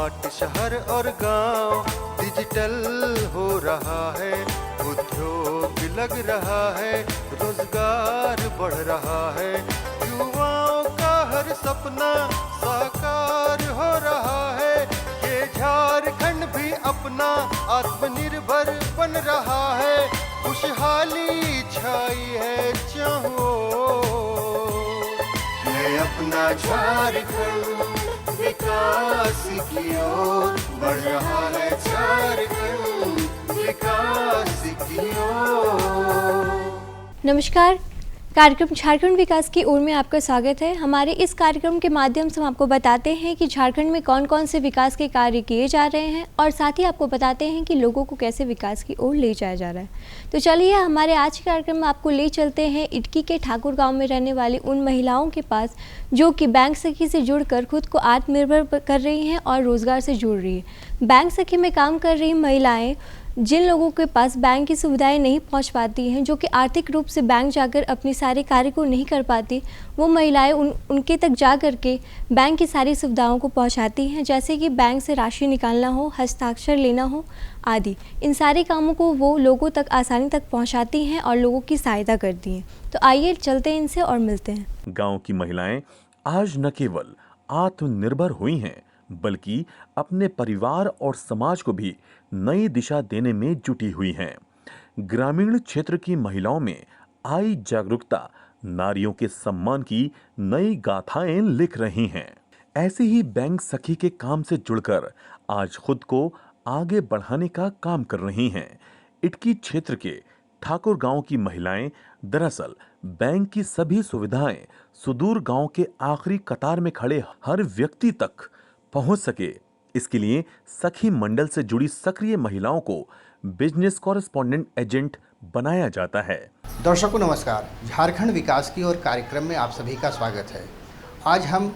Smart शहर और गांव, डिजिटल हो रहा है, उद्योग लग रहा है, रोजगार बढ़ रहा है, युवाओं का हर सपना साकार हो रहा है। ये झारखंड भी अपना आत्मनिर्भर बन रहा है, खुशहाली छाई है चाहो। है अपना झारखंड विकास की ओर बढ़ रहा है, झारखंड विकास की ओर। नमस्कार, कार्यक्रम झारखंड विकास की ओर में आपका स्वागत है। हमारे इस कार्यक्रम के माध्यम से हम आपको बताते हैं कि झारखंड में कौन कौन से विकास के कार्य किए जा रहे हैं और साथ ही आपको बताते हैं कि लोगों को कैसे विकास की ओर ले जाया जा रहा है। तो चलिए हमारे आज के कार्यक्रम में आपको ले चलते हैं इटकी के ठाकुर गांव में रहने वाली उन महिलाओं के पास जो कि बैंक सखी से जुड़कर खुद को आत्मनिर्भर कर रही हैं और रोजगार से जुड़ रही है। बैंक सखी में काम कर रही महिलाएँ जिन लोगों के पास बैंक की सुविधाएं नहीं पहुंच पाती हैं, जो कि आर्थिक रूप से बैंक जाकर अपनी सारे कार्य को नहीं कर पाती, वो महिलाएं उनके तक जा कर के बैंक की सारी सुविधाओं को पहुंचाती हैं, जैसे कि बैंक से राशि निकालना हो, हस्ताक्षर लेना हो आदि। इन सारे कामों को वो लोगों तक आसानी तक पहुंचाती हैं और लोगों की सहायता करती हैं। तो आइए चलते हैं इनसे और मिलते हैं। गाँव की महिलाएं आज न केवल आत्मनिर्भर हुई हैं, बल्कि अपने परिवार और समाज को भी नई दिशा देने में जुटी हुई हैं। ग्रामीण क्षेत्र की महिलाओं में आई जागरूकता नारियों के सम्मान की नई गाथाएं लिख रही हैं। ऐसे ही बैंक सखी के काम से जुड़कर आज खुद को आगे बढ़ाने का काम कर रही हैं। इटकी क्षेत्र के ठाकुर गांव की महिलाएं दरअसल बैंक की सभी सुविधाएं सुदूर गांव के आखिरी कतार में खड़े हर व्यक्ति तक पहुंच सके, इसके लिए सखी मंडल से जुड़ी सक्रिय महिलाओं को बिजनेस कॉरेस्पॉन्डेंट एजेंट बनाया जाता है। दर्शकों नमस्कार, झारखंड विकास की ओर कार्यक्रम में आप सभी का स्वागत है। आज हम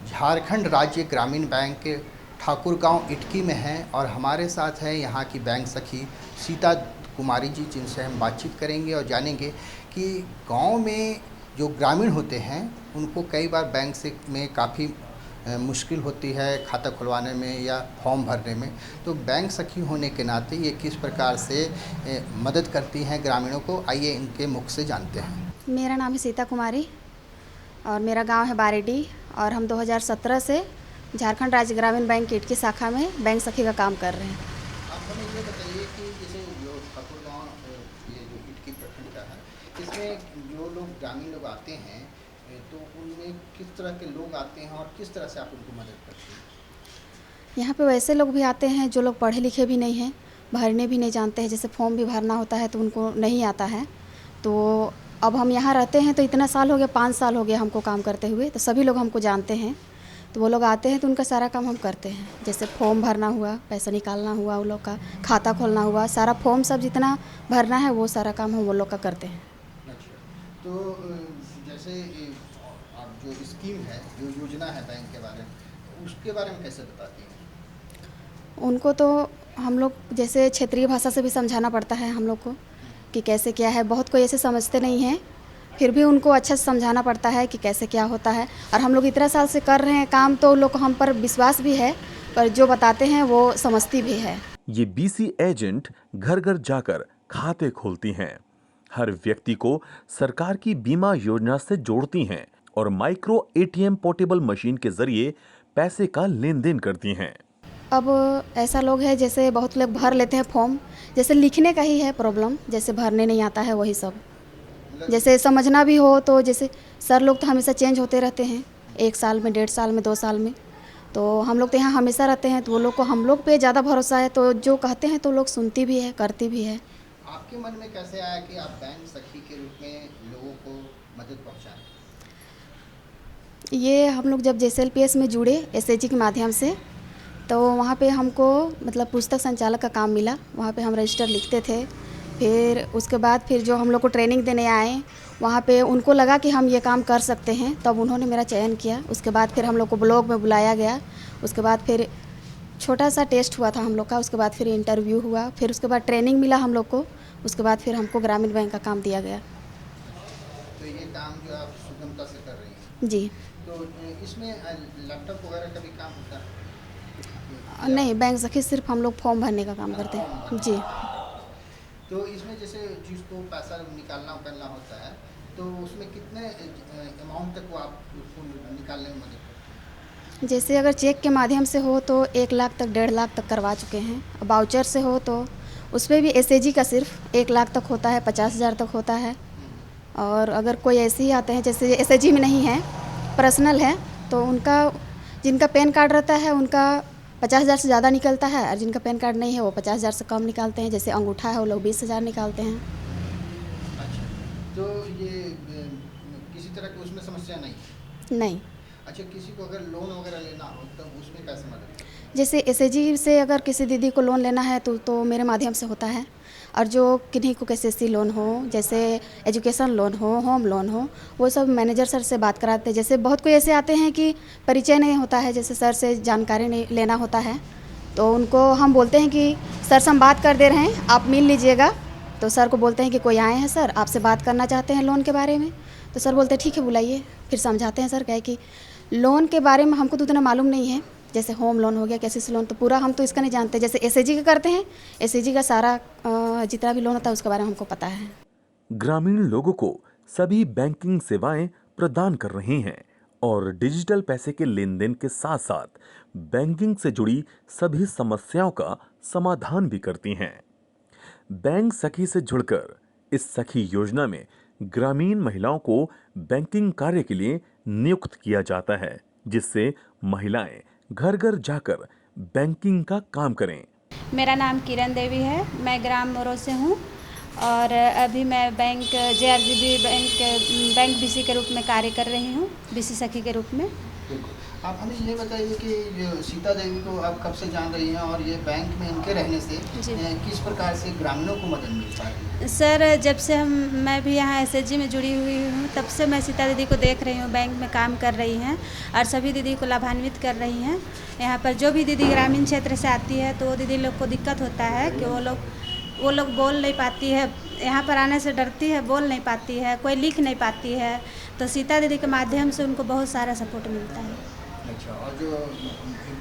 झारखंड राज्य ग्रामीण बैंक के ठाकुर गांव इटकी में हैं और हमारे साथ है यहाँ की बैंक सखी सीता कुमारी जी, जिनसे हम बातचीत करेंगे और जानेंगे कि गांव में जो ग्रामीण होते हैं उनको कई बार बैंक से में काफ़ी मुश्किल होती है खाता खुलवाने में या फॉर्म भरने में, तो बैंक सखी होने के नाते ये किस प्रकार से मदद करती हैं ग्रामीणों को, आइए इनके मुख से जानते हैं। मेरा नाम है सीता कुमारी और मेरा गांव है बारेडी और हम 2017 से झारखंड राज्य ग्रामीण बैंक की इटकी शाखा में बैंक सखी का काम कर रहे हैं। आप हमें ये बताइए कि जैसे जो ठाकुर गाँव ये जो इटकी प्रखंड का है, इसमें जो लोग ग्रामीण लोग आते हैं तो उनमें किस तरह के लोग आते हैं और किस तरह से आप उनको मदद करते हैं? यहाँ पे वैसे लोग भी आते हैं जो लोग पढ़े लिखे भी नहीं हैं, भरने भी नहीं जानते हैं, जैसे फॉर्म भी भरना होता है तो उनको नहीं आता है। तो अब हम यहाँ रहते हैं तो इतना साल हो गया, 5 साल हो गया हमको काम करते हुए, तो सभी लोग हमको जानते हैं। तो वो लोग आते हैं तो उनका सारा काम हम करते हैं, जैसे फॉर्म भरना हुआ, पैसा निकालना हुआ, वो लोग का खाता खोलना हुआ, सारा फॉर्म सब जितना भरना है वो सारा काम हम वो लोग का करते हैं। अच्छा, तो जैसे आप जो स्कीम है, जो योजना है बैंक के बारे में, उसके बारे में कैसे बताती हैं? उनको तो हम लोग जैसे क्षेत्रीय भाषा से भी समझाना पड़ता है हम लोग को कि कैसे क्या है। बहुत कोई ऐसे समझते नहीं हैं, फिर भी उनको अच्छा से समझाना पड़ता है कि कैसे क्या होता है। और हम लोग इतना साल से कर रहे हैं काम, तो लोग को हम पर विश्वास भी है, पर जो बताते हैं वो समझती भी है। ये बीसी एजेंट घर घर जाकर खाते खोलती हैं, हर व्यक्ति को सरकार की बीमा योजना से जोड़ती हैं और माइक्रो एटीएम पोर्टेबल मशीन के जरिए पैसे का लेन देन करती हैं। अब ऐसा लोग है जैसे बहुत लोग भर लेते हैं फॉर्म, जैसे लिखने का ही है प्रॉब्लम, जैसे भरने नहीं आता है वही सब। जैसे समझना भी हो तो जैसे सर लोग तो हमेशा चेंज होते रहते हैं, 1 साल में, 1.5 साल में, 2 साल में, तो हम लोग तो यहाँ हमेशा रहते हैं, तो वो लोग को हम लोग पे ज़्यादा भरोसा है, तो जो कहते हैं तो लोग सुनती भी है, करती भी है। आपके मन में कैसे आया कि आप बैंक सखी के रूप में लोगों को मदद पहुँचाएं? ये हम लोग जब JSLPS में जुड़े SHG के माध्यम से, तो वहाँ पे हमको मतलब पुस्तक संचालक का काम मिला। वहाँ पे हम रजिस्टर लिखते थे। फिर उसके बाद फिर जो हम लोग को ट्रेनिंग देने आए, वहाँ पे उनको लगा कि हम ये काम कर सकते हैं, तब उन्होंने मेरा चयन किया। उसके बाद फिर हम लोग को ब्लॉक में बुलाया गया। उसके बाद फिर छोटा सा टेस्ट हुआ था हम लोग का। उसके बाद फिर इंटरव्यू हुआ, फिर उसके बाद ट्रेनिंग मिला हम लोग को। उसके बाद फिर हमको ग्रामीण बैंक का काम दिया गया। तो ये काम जो आप सुगमता से कर रही हैं जी। तो इसमें लैपटॉप वगैरह का भी काम होता है? नहीं, बैंक सखी सिर्फ हम लोग फॉर्म भरने का काम करते हैं जी। तो इसमें जैसे जिसको पैसा निकालना होता है तो उसमें कितने अमाउंट तक वो आप उसको निकालने में मदद करते हैं? जैसे अगर चेक के माध्यम से हो तो 1 लाख तक 1.5 लाख तक करवा चुके हैं। बाउचर से हो तो उसमें भी एसएजी का सिर्फ 1 लाख तक होता है, 50,000 तक होता है। और अगर कोई ऐसे ही आते हैं जैसे एसएजी में नहीं है, पर्सनल है, तो उनका जिनका पैन कार्ड रहता है उनका 50,000 से ज़्यादा निकलता है, और जिनका पैन कार्ड नहीं है वो 50,000 से कम निकालते हैं। जैसे अंगूठा है वो लोग 20,000 निकालते हैं। अच्छा, तो ये किसी तरह की उसमें समस्या नहीं? नहीं। अच्छा, किसी को अगर लोन वगैरह लेना हो तब उसमें कैसे मदद? जैसे एसएजी से अगर किसी दीदी को लोन लेना है तो मेरे माध्यम से होता है। और जो किन्हीं को केसीसी लोन हो, जैसे एजुकेशन लोन हो, होम लोन हो, वो सब मैनेजर सर से बात कराते हैं। जैसे बहुत कोई ऐसे आते हैं कि परिचय नहीं होता है, जैसे सर से जानकारी नहीं लेना होता है, तो उनको हम बोलते हैं कि सर से हम बात कर दे रहे हैं, आप मिल लीजिएगा। तो सर को बोलते हैं कि कोई आए हैं सर, आपसे बात करना चाहते हैं लोन के बारे में। तो सर बोलते हैं ठीक है बुलाइए। फिर समझाते हैं सर क्या है कि लोन के बारे में हमको तो उतना मालूम नहीं है, जैसे होम लोन हो गया, केसीसी लोन, तो पूरा हम तो इसका नहीं जानते। जैसे एसएजी का करते हैं, एसएजी का सारा जितना भी लोन होता है उसके बारे में हमको पता है। ग्रामीण लोगों को सभी बैंकिंग सेवाएं प्रदान कर रही हैं और डिजिटल पैसे के लेन देन के साथ साथ बैंकिंग से जुड़ी सभी समस्याओं का समाधान भी करती हैं। बैंक सखी से जुड़कर इस सखी योजना में ग्रामीण महिलाओं को बैंकिंग कार्य के लिए नियुक्त किया जाता है, जिससे महिलाएं घर घर जाकर बैंकिंग का काम करें। मेरा नाम किरण देवी है, मैं ग्राम मोरो से हूँ और अभी मैं बैंक JRGB बैंक BC के रूप में कार्य कर रही हूँ, BC सखी के रूप में। आप हमें ये बताइए कि ये सीता देवी को आप कब से जान रही हैं और ये बैंक में इनके रहने से किस प्रकार से ग्रामीणों को मदद मिल पा रही है? सर, जब से मैं भी यहाँ SHG में जुड़ी हुई हूँ तब से मैं सीता दीदी को देख रही हूँ, बैंक में काम कर रही हैं और सभी दीदी को लाभान्वित कर रही हैं। यहाँ पर जो भी दीदी ग्रामीण क्षेत्र से आती है तो वो दीदी लोग को दिक्कत होता है कि वो लोग बोल नहीं पाती है, यहाँ पर आने से डरती है, बोल नहीं पाती है, कोई लिख नहीं पाती है, तो सीता दीदी के माध्यम से उनको बहुत सारा सपोर्ट मिलता है। अच्छा, और जो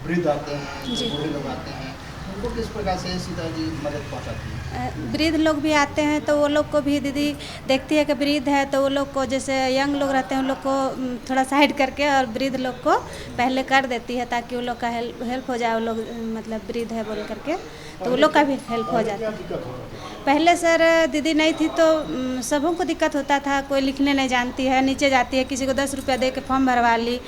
वृद्ध आते हैं, जी, बूढ़े लोग आते हैं, उनको किस प्रकार से सीता जी मदद पहुंचाती हैं? वृद्ध लोग भी आते हैं तो वो लोग को भी दीदी देखती है कि वृद्ध है तो वो लोग को, जैसे यंग लोग रहते हैं उन लोग को थोड़ा साइड करके और वृद्ध लोग को पहले कर देती है ताकि वो लोग का हेल्प हो जाए। वो लोग मतलब वृद्ध है बोल करके तो वो लोग का भी हेल्प हो जाता है। पहले सर दीदी नहीं थी तो सबों को दिक्कत होता था, कोई लिखने नहीं जानती है, नीचे जाती है, किसी को 10 रुपया दे के फॉर्म भरवा ली,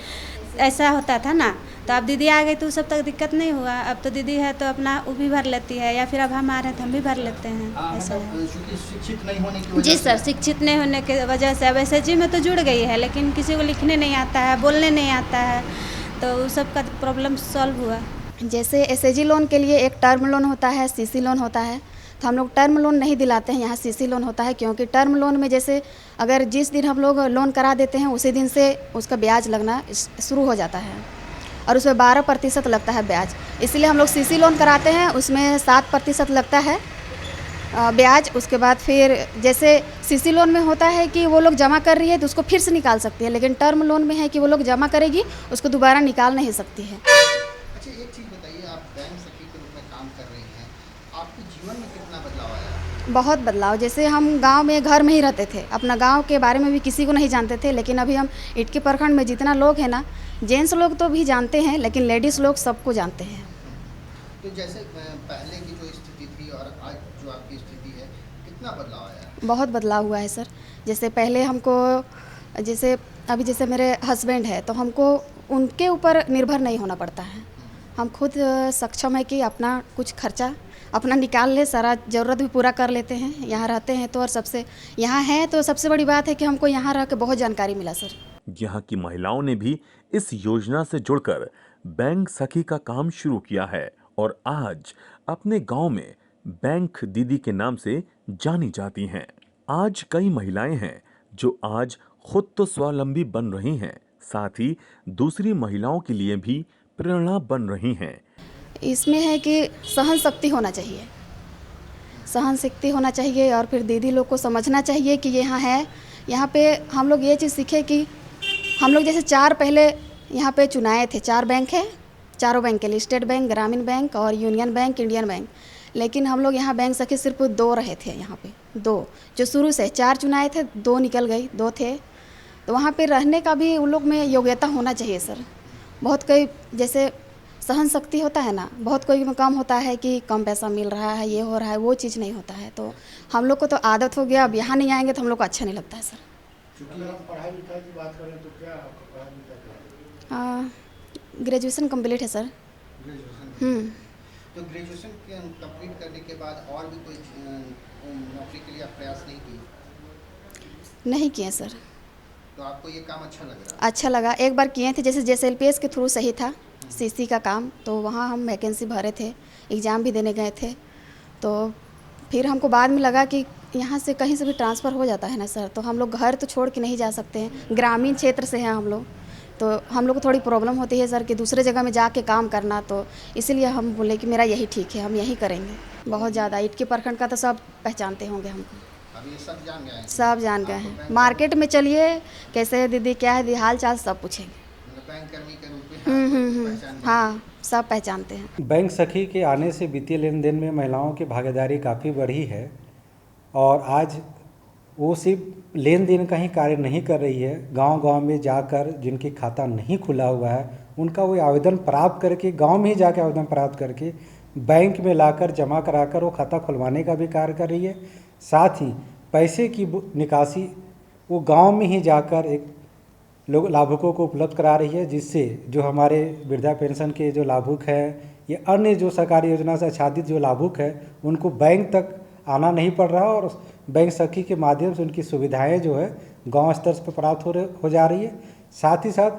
ऐसा होता था ना। तो अब दीदी आ गई तो सब तक दिक्कत नहीं हुआ। अब तो दीदी है तो अपना वो भी भर लेती है, या फिर अब हम आ रहे हैं तो हम भी भर लेते हैं। ऐसा है। शिक्षित नहीं होने की वजह जी सर, शिक्षित नहीं होने की वजह से अब SHG में तो जुड़ गई है, लेकिन किसी को लिखने नहीं आता है, बोलने नहीं आता है, तो उस सब का प्रॉब्लम सॉल्व हुआ। जैसे SHG लोन के लिए एक टर्म लोन होता है, CC लोन होता है, तो हम लोग टर्म लोन नहीं दिलाते हैं, यहाँ CC लोन होता है। क्योंकि टर्म लोन में जैसे अगर जिस दिन हम लोग लोन करा देते हैं उसी दिन से उसका ब्याज लगना शुरू हो जाता है और उसमें 12% लगता है ब्याज। इसलिए हम लोग CC लोन कराते हैं, उसमें 7% लगता है ब्याज। उसके बाद फिर जैसे CC लोन में होता है कि वो लोग जमा कर रही है तो उसको फिर से निकाल सकती है, लेकिन टर्म लोन में है कि वो लोग जमा करेगी, उसको दोबारा निकाल नहीं सकती है। अच्छा, एक चीज़ बताइए, आप बैंक सखी के रूप में काम कर रही हैं, आपके जीवन में कितना बदलाव आया? बहुत बदलाव। जैसे हम गांव में घर में ही रहते थे, अपना गांव के बारे में भी किसी को नहीं जानते थे, लेकिन अभी हम इटकी प्रखंड में जितना लोग हैं ना, जेंट्स लोग तो भी जानते हैं लेकिन लेडीज़ लोग सबको जानते हैं। तो जैसे पहले की जो स्थिति थी और आज जो आपकी स्थिति है, कितना बदलाव आया? बहुत बदलाव हुआ है सर। जैसे पहले हमको, जैसे अभी जैसे मेरे हस्बैंड है तो हमको उनके ऊपर निर्भर नहीं होना पड़ता है, हम खुद सक्षम है कि अपना कुछ खर्चा अपना निकाल ले, सारा ज़रूरत भी पूरा कर लेते हैं। यहाँ रहते हैं तो, और सबसे यहाँ है तो सबसे बड़ी बात है कि हमको यहाँ रह के बहुत जानकारी मिला सर। यहाँ की महिलाओं ने भी इस योजना से जुड़कर बैंक सखी का काम शुरू किया है और आज अपने गांव में बैंक दीदी के नाम से जानी जाती हैं। आज कई महिलाएं हैं जो आज खुद तो स्वावलंबी बन रही हैं, साथ ही दूसरी महिलाओं के लिए भी प्रेरणा बन रही हैं। इसमें है कि सहन शक्ति होना चाहिए, सहन शक्ति होना चाहिए, और फिर दीदी लोग को समझना चाहिए कि यहाँ है। यहाँ पे हम लोग ये चीज़ सीखे कि हम लोग जैसे 4 पहले यहाँ पे चुनाए थे, 4 बैंक है, चारों बैंक के लिए, स्टेट बैंक, ग्रामीण बैंक और यूनियन बैंक, इंडियन बैंक। लेकिन हम लोग यहाँ बैंक सखी सिर्फ 2 रहे थे यहाँ पे, 2 जो शुरू से 4 चुनाए थे, 2 निकल गई, 2 थे। तो वहाँ पे रहने का भी उन लोग में योग्यता होना चाहिए सर। बहुत कोई जैसे सहन शक्ति होता है ना, बहुत कोई में कम होता है कि कम पैसा मिल रहा है, ये हो रहा है, वो चीज़ नहीं होता है। तो हम लोग को तो आदत हो गया, अब यहाँ नहीं आएंगे तो हम लोग को अच्छा नहीं लगता है सर। पढ़ाई लिखाई की बात करें तो क्या आपका पढ़ाई लिखाई? ग्रेजुएशन कंप्लीट है सर। ग्रेजुएशन। तो ग्रेजुएशन कंप्लीट करने के बाद और भी कोई नौकरी के लिए आप प्रयास नहीं किए? नहीं किए सर। तो आपको ये काम अच्छा लग रहा? अच्छा लगा, एक बार किए थे, जैसे LPS के थ्रू सही था, CC का काम, तो वहाँ हम वैकेंसी भरे थे, एग्ज़ाम भी देने गए थे। तो फिर हमको बाद में लगा कि यहाँ से कहीं से भी ट्रांसफ़र हो जाता है ना सर, तो हम लोग घर तो छोड़ के नहीं जा सकते हैं, ग्रामीण क्षेत्र से हैं हम लोग, तो हम लोग को थोड़ी प्रॉब्लम होती है सर कि दूसरे जगह में जाके काम करना। तो इसीलिए हम बोले कि मेरा यही ठीक है, हम यही करेंगे। बहुत ज़्यादा इटकी प्रखंड का तो सब पहचानते होंगे हमको, अभी ये सब जान गए हैं? सब जान गए हैं। मार्केट में चलिए, कैसे है दीदी, क्या है दीदी, हाल चाल सब पूछेंगे। मतलब बैंक कर्मी के रूप में पहचान गए? हाँ, सब पहचानते हैं। बैंक सखी के आने से वित्तीय लेन देन में महिलाओं की भागीदारी काफ़ी बढ़ी है और आज वो सिर्फ लेन देन का ही कार्य नहीं कर रही है, गांव-गांव में जाकर जिनके खाता नहीं खुला हुआ है उनका वो आवेदन प्राप्त करके, गांव में ही जाकर आवेदन प्राप्त करके बैंक में लाकर जमा कराकर वो खाता खुलवाने का भी कार्य कर रही है। साथ ही पैसे की निकासी वो गांव में ही जाकर एक लोग लाभुकों को उपलब्ध करा रही है, जिससे जो हमारे वृद्धा पेंशन के जो लाभुक हैं या अन्य जो सरकारी योजना से आच्छादित जो लाभुक है उनको बैंक तक आना नहीं पड़ रहा और बैंक सखी के माध्यम से उनकी सुविधाएं जो है गांव स्तर पर प्राप्त हो जा रही है। साथ ही साथ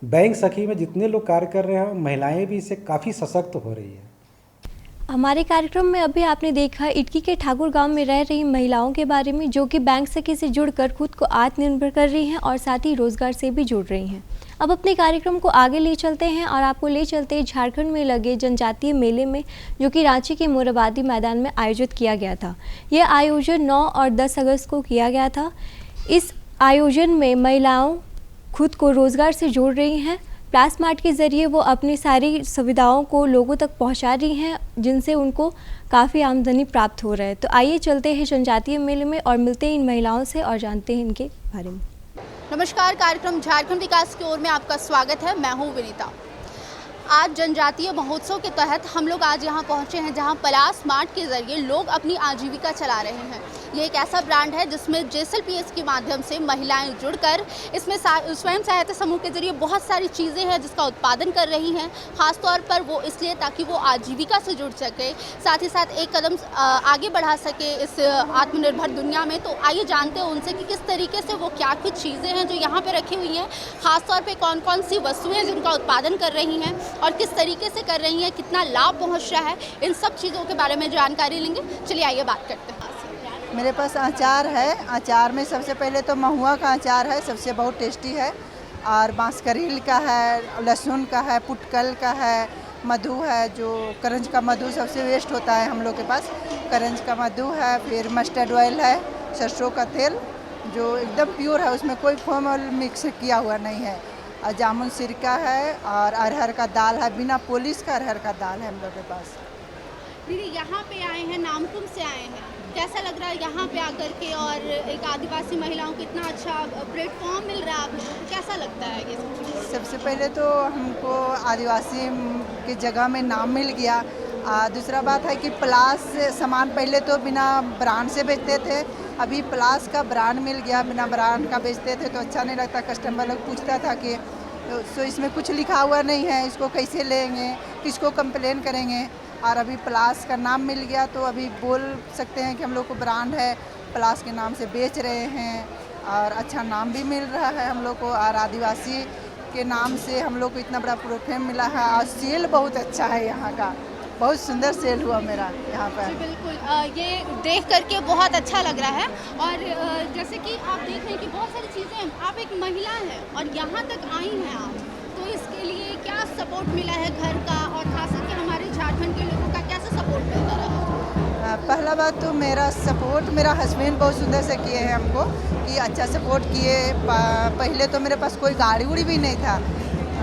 बैंक सखी में जितने लोग कार्य कर रहे हैं महिलाएं भी इससे काफ़ी सशक्त हो रही है। हमारे कार्यक्रम में अभी आपने देखा इटकी के ठाकुर गांव में रह रही महिलाओं के बारे में, जो कि बैंक सखी से जुड़कर खुद को आत्मनिर्भर कर रही हैं और साथ ही रोजगार से भी जुड़ रही हैं। अब अपने कार्यक्रम को आगे ले चलते हैं और आपको ले चलते हैं झारखंड में लगे जनजातीय मेले में, जो कि रांची के मोरहाबादी मैदान में आयोजित किया गया था। यह आयोजन 9 और 10 अगस्त को किया गया था। इस आयोजन में महिलाओं खुद को रोजगार से जोड़ रही हैं। प्लास्मार्ट के ज़रिए वो अपनी सारी सुविधाओं को लोगों तक पहुंचा रही हैं, जिनसे उनको काफ़ी आमदनी प्राप्त हो रहा है। तो आइए चलते हैं जनजातीय मेले में और मिलते हैं इन महिलाओं से और जानते हैं इनके बारे में। नमस्कार, कार्यक्रम झारखंड विकास की ओर में आपका स्वागत है। मैं हूँ विनीता। आज जनजातीय महोत्सव के तहत हम लोग आज यहाँ पहुँचे हैं जहाँ प्लास्मार्ट के ज़रिए लोग अपनी आजीविका चला रहे हैं। ये एक ऐसा ब्रांड है जिसमें JSLPS के माध्यम से महिलाएं जुड़कर इसमें स्वयं सहायता समूह के जरिए बहुत सारी चीज़ें हैं जिसका उत्पादन कर रही हैं। ख़ासतौर पर वो इसलिए ताकि वो आजीविका से जुड़ सके, साथ ही साथ एक कदम आगे बढ़ा सके इस आत्मनिर्भर दुनिया में। तो आइए जानते हैं उनसे कि किस तरीके से वो क्या कुछ चीज़ें हैं जो यहाँ पर रखी हुई हैं, ख़ासतौर पर कौन कौन सी वस्तुएँ जिनका उत्पादन कर रही हैं और किस तरीके से कर रही हैं, कितना लाभ पहुँच रहा है, इन सब चीज़ों के बारे में जानकारी लेंगे। चलिए आइए बात करते हैं। मेरे पास अचार है। अचार में सबसे पहले तो महुआ का अचार है, सबसे बहुत टेस्टी है, और बांसकरील का है, लहसुन का है, पुटकल का है, मधु है, जो करंज का मधु सबसे वेस्ट होता है हम लोग के पास, करंज का मधु है। फिर मस्टर्ड ऑयल है, सरसों का तेल जो एकदम प्योर है, उसमें कोई फोम ऑयल मिक्स किया हुआ नहीं है, और जामुन सिरका है, और अरहर का दाल है, बिना पॉलिश का अरहर का दाल है हम लोग के पास। दीदी यहाँ पे आए हैं, नामकुम से आए हैं, कैसा लग रहा है यहाँ पे आकर के, और एक आदिवासी महिलाओं को इतना अच्छा प्लेटफॉर्म मिल रहा है आप लोगों को, कैसा लगता है ये सब? सबसे पहले तो हमको आदिवासी की जगह में नाम मिल गया। दूसरा बात है कि प्लास सामान पहले तो बिना ब्रांड से बेचते थे, अभी प्लास का ब्रांड मिल गया, बिना ब्रांड का बेचते थे तो अच्छा नहीं लगता। कस्टमर लोग पूछता था कि तो इसमें कुछ लिखा हुआ नहीं है, इसको कैसे लेंगे, किसको कंप्लेन करेंगे, और अभी प्लास का नाम मिल गया तो अभी बोल सकते हैं कि हम लोग को ब्रांड है, प्लास के नाम से बेच रहे हैं, और अच्छा नाम भी मिल रहा है हम लोग को, और आदिवासी के नाम से हम लोग को इतना बड़ा प्रोफेम मिला है, और सेल बहुत अच्छा है यहाँ का, बहुत सुंदर सेल हुआ मेरा यहाँ पर। बिल्कुल, ये देख करके बहुत अच्छा लग रहा है। और जैसे कि आप देख रहे हैं कि बहुत सारी चीज़ें, आप एक महिला हैं और यहाँ तक आई हैं आप, तो इसके लिए क्या सपोर्ट मिला है घर का, और खास करके हमारे झारखंड के लोगों का कैसा सपोर्ट मिलता रहा? पहला बात तो मेरा सपोर्ट मेरा हस्बैंड बहुत सुंदर से किए हैं हमको, कि अच्छा सपोर्ट किए। पहले तो मेरे पास कोई गाड़ी उड़ी भी नहीं था,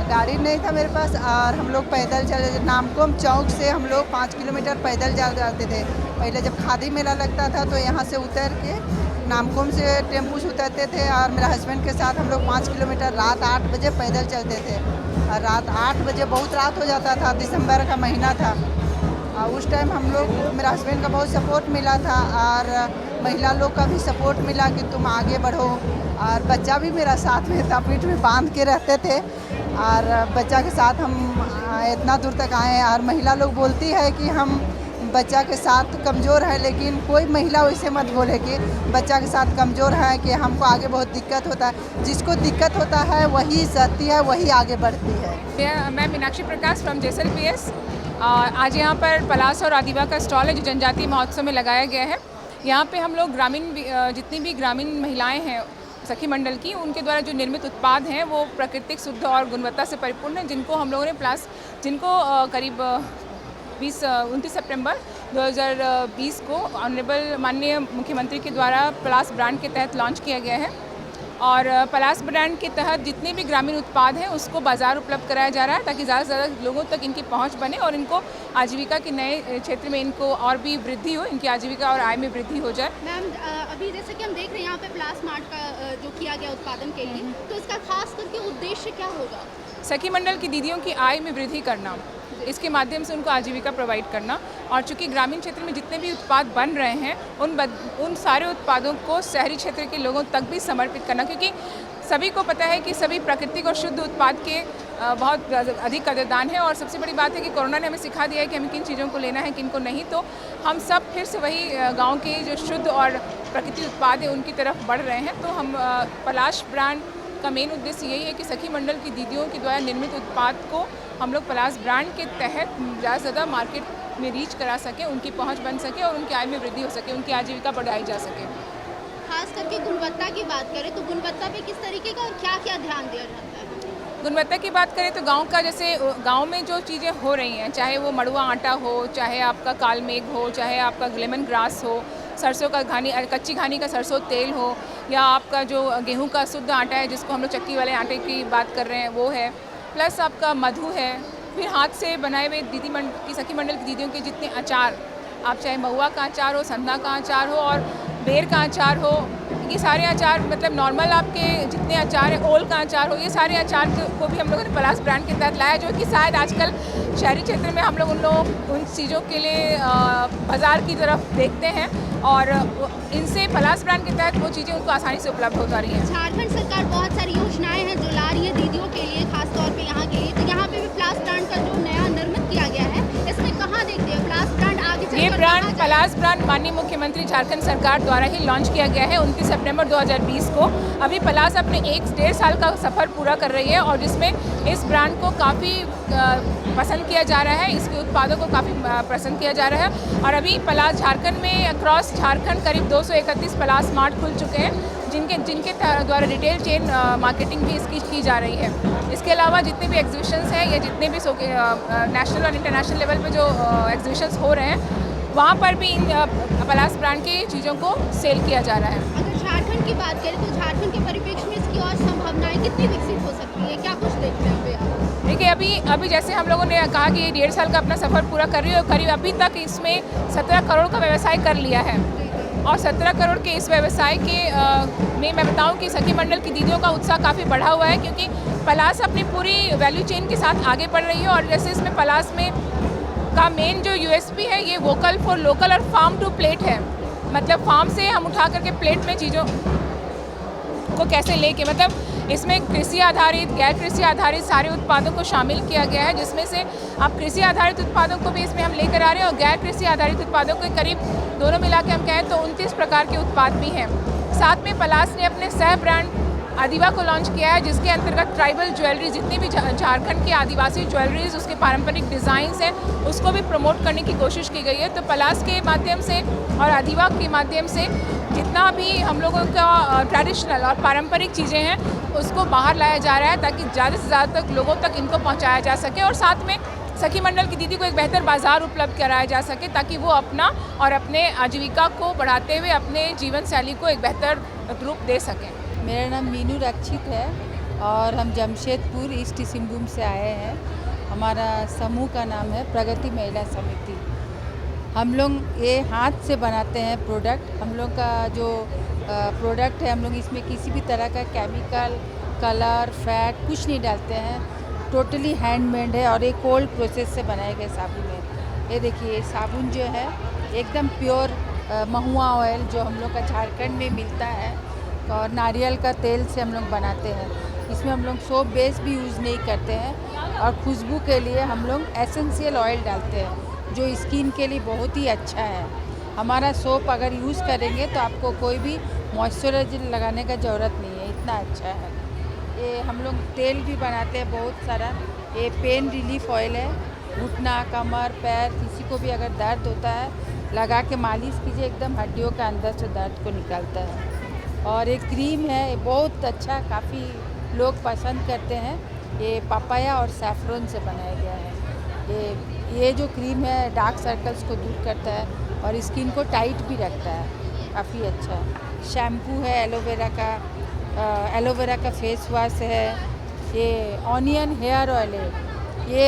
गाड़ी नहीं था मेरे पास और हम लोग पैदल चले। नामकुम चौक से हम लोग 5 किलोमीटर पैदल जाते थे। पहले जब खादी मेला लगता था तो यहाँ से उतर के नामकुम से टेम्पू से उतरते थे और मेरे हस्बैंड के साथ हम लोग 5 किलोमीटर रात 8 बजे पैदल चलते थे। और रात 8 बजे बहुत रात हो जाता था, दिसंबर का महीना था। और उस टाइम हम लोग, मेरा हस्बैंड का बहुत सपोर्ट मिला था और महिला लोग का भी सपोर्ट मिला कि तुम आगे बढ़ो। और बच्चा भी मेरा साथ में था, पीठ में बांध के रहते थे और बच्चा के साथ हम इतना दूर तक आए। और महिला लोग बोलती है कि हम बच्चा के साथ कमज़ोर है, लेकिन कोई महिला वैसे मत बोले कि बच्चा के साथ कमज़ोर है, कि हमको आगे बहुत दिक्कत होता है। जिसको दिक्कत होता है वही सहती है, वही आगे बढ़ती है। मैं मीनाक्षी प्रकाश फ्रॉम JSLPS। आज यहाँ पर पलास और आदिवा का स्टॉल है जो जनजातीय महोत्सव में लगाया गया है। यहाँ पे हम लोग जितनी भी ग्रामीण महिलाएं हैं सखी मंडल की, उनके द्वारा जो निर्मित उत्पाद हैं वो प्राकृतिक, शुद्ध और गुणवत्ता से परिपूर्ण हैं, जिनको हम लोगों ने जिनको करीब 29 सितंबर 2020 को ऑनरेबल माननीय मुख्यमंत्री के द्वारा पलास ब्रांड के तहत लॉन्च किया गया है। और पलास ब्रांड के तहत जितने भी ग्रामीण उत्पाद हैं उसको बाज़ार उपलब्ध कराया जा रहा है, ताकि ज़्यादा से ज़्यादा लोगों तक इनकी पहुंच बने और इनको आजीविका के नए क्षेत्र में इनको और भी वृद्धि हो, इनकी आजीविका और आय में वृद्धि हो जाए। मैम, अभी जैसे कि हम देख रहे हैं यहाँ पे पलास मार्ट का जो किया गया उत्पादन के लिए, तो इसका खास करके उद्देश्य क्या होगा? सखी मंडल की दीदियों की आय में वृद्धि करना, इसके माध्यम से उनको आजीविका प्रोवाइड करना। और चूँकि ग्रामीण क्षेत्र में जितने भी उत्पाद बन रहे हैं उन सारे उत्पादों को शहरी क्षेत्र के लोगों तक भी समर्पित करना, क्योंकि सभी को पता है कि सभी प्राकृतिक और शुद्ध उत्पाद के बहुत अधिक कदरदान है। और सबसे बड़ी बात है कि कोरोना ने हमें सिखा दिया है कि हमें किन चीज़ों को लेना है, किन को नहीं। तो हम सब फिर से वही गाँव के जो शुद्ध और प्राकृतिक उत्पाद है उनकी तरफ बढ़ रहे हैं। तो हम पलाश ब्रांड का मेन उद्देश्य यही है कि सखी मंडल की दीदियों के द्वारा निर्मित उत्पाद को हम लोग पलास ब्रांड के तहत ज़्यादा से ज़्यादा मार्केट में रीच करा सकें, उनकी पहुंच बन सके और उनकी आय में वृद्धि हो सके, उनकी आजीविका बढ़ाई जा सके। खास करके गुणवत्ता की बात करें तो गुणवत्ता पे किस तरीके का और क्या क्या ध्यान दिया जाता है? गुणवत्ता की बात करें तो गांव का, जैसे गांव में जो चीज़ें हो रही हैं, चाहे वो मड़ुआ आटा हो, चाहे आपका कालमेघ हो, चाहे आपका लेमन ग्रास हो, सरसों का कच्ची घानी का सरसों तेल हो, या आपका जो गेहूं का शुद्ध आटा है जिसको हम लोग चक्की वाले आटे की बात कर रहे हैं वो है, प्लस आपका मधु है, फिर हाथ से बनाए हुए सखी मंडल की दीदियों के जितने अचार, आप चाहे महुआ का अचार हो, संधा का अचार हो और बेर का अचार हो, ये सारे अचार, मतलब नॉर्मल आपके जितने अचार है, ओल का अचार हो, ये सारे अचार को भी हम लोगों ने पलास ब्रांड के तहत लाया, जो कि शायद आजकल शहरी क्षेत्र में हम लोग उन चीज़ों के लिए बाज़ार की तरफ देखते हैं और इनसे पलास ब्रांड के तहत वो चीज़ें उनको आसानी से उपलब्ध होता रही हैं। झारखंड सरकार बहुत सारी योजनाएं हैं जो ला रही है दीदियों के लिए, खासतौर पे यहाँ के लिए। तो यहाँ पे भी पलास ब्रांड का जो नया निर्मित किया गया है, इसमें कहाँ देखते हैं पलास ब्रांड आगे चलकर? ये ब्रांड पलास ब्रांड माननीय मुख्यमंत्री झारखंड सरकार द्वारा ही लॉन्च किया गया है 29 सितंबर 2020 को। अभी पलास अपने 1-1.5 साल का सफ़र पूरा कर रही है और जिसमें इस ब्रांड को काफ़ी पसंद किया जा रहा है, इसके उत्पादों को काफ़ी पसंद किया जा रहा है। और अभी पलास झारखंड में अक्रॉस झारखंड करीब 231 पलास मार्ट खुल चुके हैं, जिनके द्वारा रिटेल चेन मार्केटिंग भी इसकी की जा रही है। इसके अलावा जितने भी एग्जीबिशंस हैं या जितने भी नेशनल और इंटरनेशनल लेवल पे जो एग्जीबिशंस हो रहे हैं, वहाँ पर भी इन पलास ब्रांड की चीज़ों को सेल किया जा रहा है। अगर झारखंड की बात करें तो झारखंड के परिप्रेक्ष्य में इसकी और संभावनाएं कितनी विकसित हो सकती है, क्या कुछ देखते हैं आप? देखिए, अभी जैसे हम लोगों ने कहा कि ये 1.5 साल का अपना सफ़र पूरा कर रही है और करीब अभी तक इसमें 17 करोड़ का व्यवसाय कर लिया है। और 17 करोड़ के इस व्यवसाय के में मैं बताऊं कि सखी मंडल की दीदियों का उत्साह काफ़ी बढ़ा हुआ है, क्योंकि पलास अपनी पूरी वैल्यू चेन के साथ आगे बढ़ रही है। और जैसे इसमें पलास में का मेन जो USP है, ये वोकल फॉर लोकल और फार्म टू प्लेट है। मतलब फार्म से हम उठा करके प्लेट में चीज़ों को कैसे लेके, मतलब इसमें कृषि आधारित, गैर कृषि आधारित सारे उत्पादों को शामिल किया गया है, जिसमें से आप कृषि आधारित उत्पादों को भी इसमें हम लेकर आ रहे हैं और गैर कृषि आधारित उत्पादों के करीब दोनों मिला के हम कहें तो 29 प्रकार के उत्पाद भी हैं। साथ में पलास ने अपने सह ब्रांड आदिवा को लॉन्च किया है, जिसके अंतर्गत ट्राइबल ज्वेलरी, जितनी भी झारखंड की आदिवासी ज्वेलरीज, उसके पारंपरिक डिज़ाइंस हैं, उसको भी प्रमोट करने की कोशिश की गई है। तो पलास के माध्यम से और आदिवा के माध्यम से जितना भी हम लोगों का ट्रेडिशनल और पारंपरिक चीज़ें हैं उसको बाहर लाया जा रहा है, ताकि ज़्यादा से ज़्यादा तक लोगों तक इनको पहुँचाया जा सके और साथ में सखी मंडल की दीदी को एक बेहतर बाज़ार उपलब्ध कराया जा सके, ताकि वो अपना और अपने आजीविका को बढ़ाते हुए अपने जीवन शैली को एक बेहतर रूप दे सकें। मेरा नाम मीनू रक्षित है और हम जमशेदपुर ईस्ट सिंहभूम से आए हैं। हमारा समूह का नाम है प्रगति महिला समिति। हम लोग ये हाथ से बनाते हैं प्रोडक्ट। हम लोग का जो प्रोडक्ट है, हम लोग इसमें किसी भी तरह का केमिकल, कलर, फैट कुछ नहीं डालते हैं। टोटली हैंडमेड है और ये कोल्ड प्रोसेस से बनाए गए साबुन है। ये देखिए साबुन जो है एकदम प्योर महुआ ऑयल जो हम लोग का झारखंड में मिलता है और नारियल का तेल से हम लोग बनाते हैं। इसमें हम लोग सोप बेस भी यूज़ नहीं करते हैं और खुशबू के लिए हम लोग एसेंशियल ऑयल डालते हैं जो स्किन के लिए बहुत ही अच्छा है। हमारा सोप अगर यूज़ करेंगे तो आपको कोई भी मॉइस्चराइजर लगाने का ज़रूरत नहीं है, इतना अच्छा है। ये हम लोग तेल भी बनाते हैं बहुत सारा। ये पेन रिलीफ ऑयल है। घुटना, कमर, पैर किसी को भी अगर दर्द होता है लगा के मालिश कीजिए, एकदम हड्डियों के अंदर से दर्द को निकालता है। और एक क्रीम है, ये बहुत अच्छा, काफ़ी लोग पसंद करते हैं। ये पपाया और सैफरन से बनाया गया है। ये जो क्रीम है डार्क सर्कल्स को दूर करता है और स्किन को टाइट भी रखता है, काफ़ी अच्छा है। शैम्पू है एलोवेरा का फेस वॉश है। ये ऑनियन हेयर ऑयल है। ये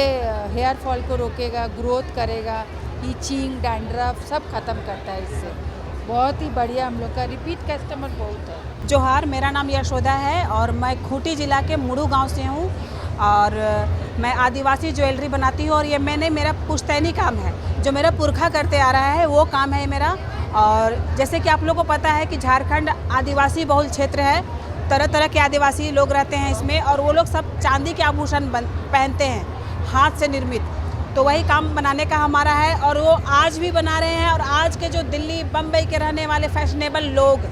हेयर फॉल को रोकेगा, ग्रोथ करेगा, ईचिंग, डैंड्रफ सब ख़त्म करता है इससे। बहुत ही बढ़िया, हम लोग का रिपीट कस्टमर बहुत है। जोहार, मेरा नाम यशोदा है और मैं खूंटी ज़िला के मुड़ू गांव से हूँ और मैं आदिवासी ज्वेलरी बनाती हूँ और ये मेरा पुश्तैनी काम है, जो मेरा पुरखा करते आ रहा है वो काम है मेरा। और जैसे कि आप लोगों को पता है कि झारखंड आदिवासी बहुल क्षेत्र है, तरह तरह के आदिवासी लोग रहते हैं इसमें और वो लोग सब चांदी के आभूषण पहनते हैं हाथ से निर्मित। तो वही काम बनाने का हमारा है और वो आज भी बना रहे हैं। और आज के जो दिल्ली बम्बई के रहने वाले फैशनेबल लोग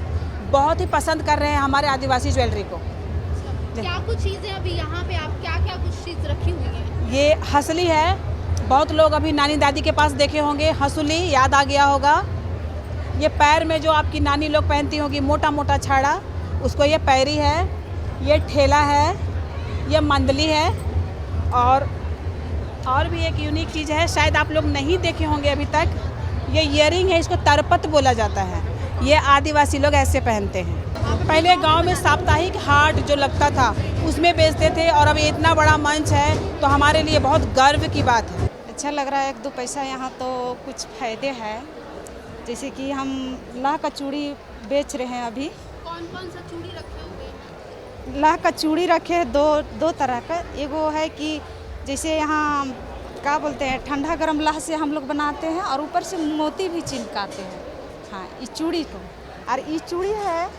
बहुत ही पसंद कर रहे हैं हमारे आदिवासी ज्वेलरी को। क्या कुछ चीज़ें अभी यहाँ पे आप क्या कुछ चीज़ रखी हुई है? ये हंसली है, बहुत लोग अभी नानी दादी के पास देखे होंगे, हंसुली याद आ गया होगा। ये पैर में जो आपकी नानी लोग पहनती होगी मोटा मोटा छाड़ा, उसको ये पैरी है। ये ठेला है, ये मंदली है और भी एक यूनिक चीज़ है, शायद आप लोग नहीं देखे होंगे अभी तक। ये ईयरिंग है, इसको तरपत बोला जाता है। ये आदिवासी लोग ऐसे पहनते हैं। पहले गांव में साप्ताहिक हाट जो लगता था उसमें बेचते थे और अब इतना बड़ा मंच है तो हमारे लिए बहुत गर्व की बात है। अच्छा लग रहा है, एक दो पैसा यहाँ तो कुछ फायदे हैं। जैसे कि हम लाह का चूड़ी बेच रहे हैं अभी। कौन सा चूड़ी रखे हुए हैं? लाह का चूड़ी रखे हैं दो तरह का। एगो है कि जैसे यहाँ क्या बोलते हैं, ठंडा गरम लाह से हम लोग बनाते हैं और ऊपर से मोती भी चिमकाते हैं। हाँ, इस चूड़ी को। और इस चूड़ी है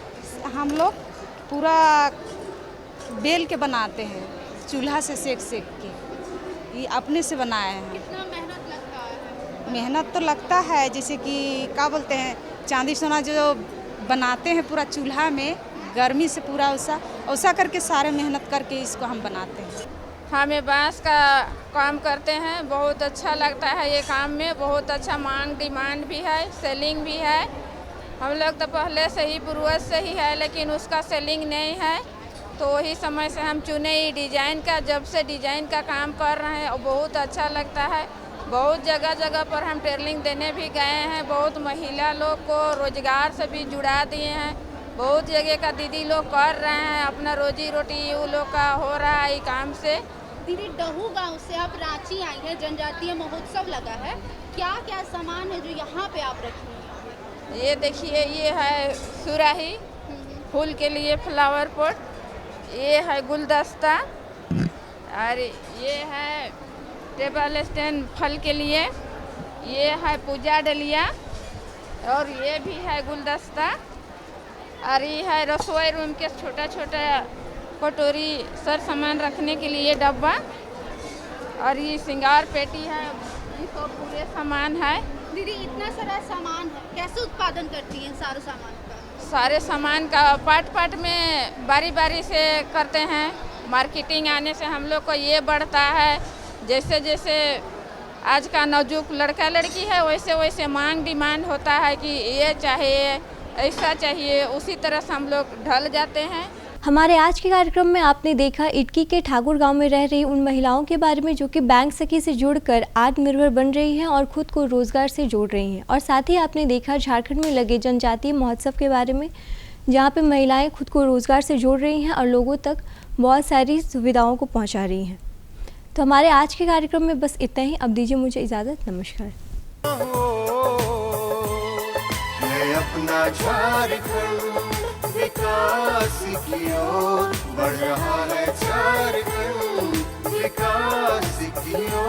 हम लोग पूरा बेल के बनाते हैं, चूल्हा से सेक के। ये अपने से बनाए हैं। कितना मेहनत लगता है? मेहनत तो लगता है, जैसे कि क्या बोलते हैं, चांदी सोना जो बनाते हैं पूरा चूल्हा में, गर्मी से पूरा ऐसा करके सारे मेहनत करके इसको हम बनाते हैं। हमें बांस का काम करते हैं, बहुत अच्छा लगता है ये काम में। बहुत अच्छा मांग डिमांड भी है, सेलिंग भी है। हम लोग तो पहले से ही पूर्वज से ही है, लेकिन उसका सेलिंग नहीं है, तो वही समय से हम चुने ही डिजाइन का। जब से डिजाइन का काम कर रहे हैं और बहुत अच्छा लगता है। बहुत जगह पर हम ट्रेनिंग देने भी गए हैं। बहुत महिला लोग को रोजगार से भी जुड़ा दिए हैं। बहुत जगह का दीदी लोग कर रहे हैं, अपना रोजी रोटी वो लोग का हो रहा है काम से। दीदी, डहू गांव से आप रांची आई हैं, जनजातीय महोत्सव लगा है, क्या क्या सामान है जो यहाँ पे आप रखी हैं? ये देखिए, ये है सुराही फूल के लिए, फ्लावर पॉट, ये है गुलदस्ता, और ये है टेबल स्टैंड फल के लिए, ये है पूजा डलिया, और ये भी है गुलदस्ता, और ये है रसोई रूम के छोटा छोटा कटोरी, सर सामान रखने के लिए डब्बा, और ये श्रृंगार पेटी है। ये तो पूरे सामान है। दीदी, इतना सारा सामान है, कैसे उत्पादन करती हैं सारे सामान का? सारे सामान का पार्ट में बारी बारी से करते हैं। मार्केटिंग आने से हम लोग को ये बढ़ता है। जैसे जैसे आज का नौजुक लड़का लड़की है, वैसे वैसे मांग डिमांड होता है कि ये चाहिए, ऐसा चाहिए, उसी तरह से हम लोग ढल जाते हैं। हमारे आज के कार्यक्रम में आपने देखा इटकी के ठाकुर गांव में रह रही उन महिलाओं के बारे में जो कि बैंक सखी से जुड़कर आत्मनिर्भर बन रही हैं और खुद को रोजगार से जोड़ रही हैं। और साथ ही आपने देखा झारखंड में लगे जनजातीय महोत्सव के बारे में, जहां पे महिलाएं खुद को रोजगार से जोड़ रही हैं और लोगों तक बहुत सारी सुविधाओं को पहुंचा रही हैं। तो हमारे आज के कार्यक्रम में बस इतना ही। अब दीजिए मुझे इजाज़त। नमस्कार। है अपना झारखंड विकास की ओर बढ़ रहा है, झारखंड विकास की ओर।